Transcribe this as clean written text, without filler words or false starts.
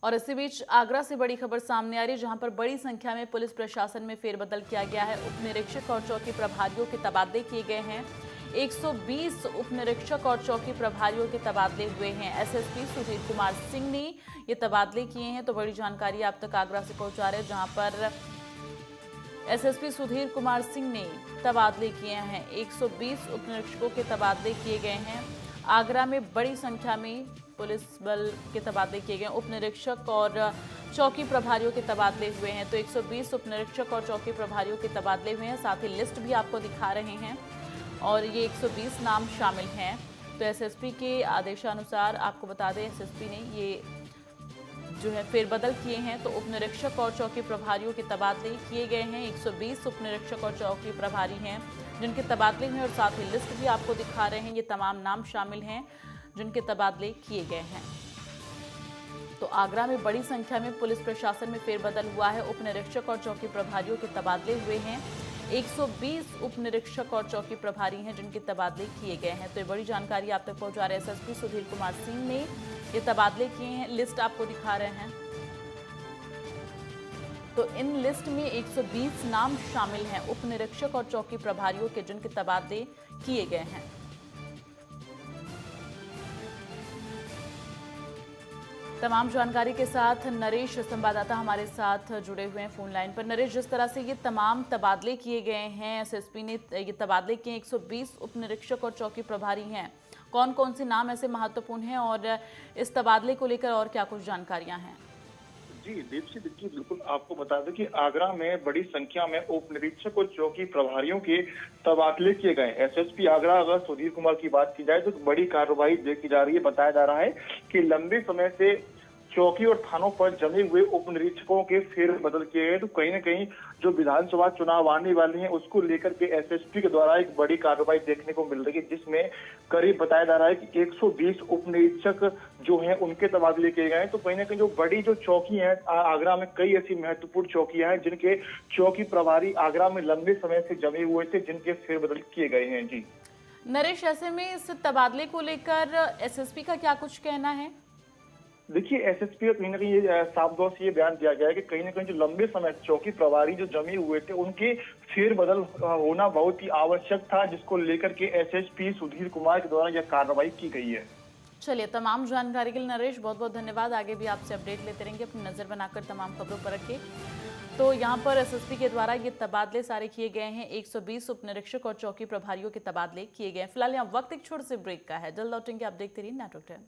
और इसी बीच आगरा से बड़ी खबर सामने आ रही है, जहां पर बड़ी संख्या में पुलिस प्रशासन में फेरबदल किया गया है। उप निरीक्षक और चौकी प्रभारियों के तबादले किए गए हैं। 120 उप निरीक्षक और चौकी प्रभारियों के तबादले हुए हैं। एसएसपी सुधीर कुमार सिंह ने ये तबादले किए हैं। तो बड़ी जानकारी आप तक आगरा से पहुंचा रहे हैं, जहां पर एसएसपी सुधीर कुमार सिंह ने तबादले किए हैं। 120 उप निरीक्षकों के तबादले किए गए हैं। आगरा में बड़ी संख्या में पुलिस बल के तबादले किए गए। उप निरीक्षक और चौकी प्रभारियों के तबादले हुए हैं। तो 120 उप निरीक्षक और चौकी प्रभारियों के तबादले हुए हैं। साथ ही लिस्ट भी आपको दिखा रहे हैं और ये 120 नाम शामिल हैं। तो एसएसपी के आदेशानुसार आपको बता दें, एसएसपी ने ये जो है फेरबदल किए हैं। तो उप निरीक्षक और चौकी प्रभारियों के तबादले किए गए हैं। 120 उप निरीक्षक और चौकी प्रभारी हैं जिनके तबादले हुए, और साथ ही लिस्ट भी आपको दिखा रहे हैं। ये तमाम नाम शामिल हैं जिनके तबादले किए गए हैं। तो आगरा में बड़ी संख्या में पुलिस प्रशासन में फेरबदल हुआ है। उप निरीक्षक और चौकी प्रभारियों के तबादले हुए हैं। 120 उप निरीक्षक और चौकी प्रभारी हैं जिनके तबादले किए गए हैं। तो ये बड़ी जानकारी आप तक पहुंचा रहे एसएसपी सुधीर कुमार सिंह ने ये तबादले किए हैं। लिस्ट आपको दिखा रहे हैं। तो इन लिस्ट में 120 नाम शामिल हैं उप निरीक्षक और चौकी प्रभारियों के जिनके तबादले किए गए हैं। तमाम जानकारी के साथ नरेश संवाददाता हमारे साथ जुड़े हुए हैं फोन लाइन पर। नरेश, जिस तरह से ये तमाम तबादले किए गए हैं, एसएसपी ने ये तबादले किए, 120 उप निरीक्षक और चौकी प्रभारी हैं, कौन कौन से नाम ऐसे महत्वपूर्ण हैं और इस तबादले को लेकर और क्या कुछ जानकारियां हैं? जी दीप्ति, देखिए बिल्कुल आपको बता दें कि आगरा में बड़ी संख्या में उप निरीक्षक और चौकी प्रभारियों के तबादले किए गए। एसएसपी आगरा अगर सुधीर कुमार की बात की जाए तो बड़ी कार्रवाई देखी जा रही है। बताया जा रहा है कि लंबे समय से चौकी और थानों पर जमे हुए उप निरीक्षकों के फेरबदल किए गए। तो कहीं न कहीं जो विधानसभा चुनाव आने वाले हैं उसको लेकर के एसएसपी के द्वारा एक बड़ी कार्रवाई देखने को मिल रही है, जिसमें करीब बताया जा रहा है कि 120 उप निरीक्षक जो हैं उनके तबादले किए गए हैं। तो कहीं न कहीं जो बड़ी जो चौकी है आगरा में, कई ऐसी महत्वपूर्ण चौकियां हैं जिनके चौकी प्रभारी आगरा में लंबे समय से जमे हुए थे, जिनके फेरबदल किए गए हैं। जी नरेश, ऐसे में इस तबादले को लेकर एसएसपी का क्या कुछ कहना है? देखिए, एसएसपी का कहीं ना कहीं ये साफ तौर से ये बयान दिया गया है कि कहीं ना कहीं जो लंबे समय चौकी प्रभारी जो जमे हुए थे उनके फेरबदल होना बहुत ही आवश्यक था, जिसको लेकर के एसएसपी सुधीर कुमार के द्वारा यह कार्रवाई की गई है। चलिए, तमाम जानकारी के लिए नरेश बहुत बहुत धन्यवाद। आगे भी आपसे अपडेट लेते रहेंगे, अपनी नजर बनाकर तमाम खबरों पर रखें। तो यहाँ पर एसएसपी के द्वारा ये तबादले सारे किए गए हैं। 120 उप निरीक्षक और चौकी प्रभारियों के तबादले किए गए हैं। फिलहाल यहाँ वक्त एक छोटे से ब्रेक का है, जल्द लौटेंगे। आप देखते रहिए नेटवर्क 10।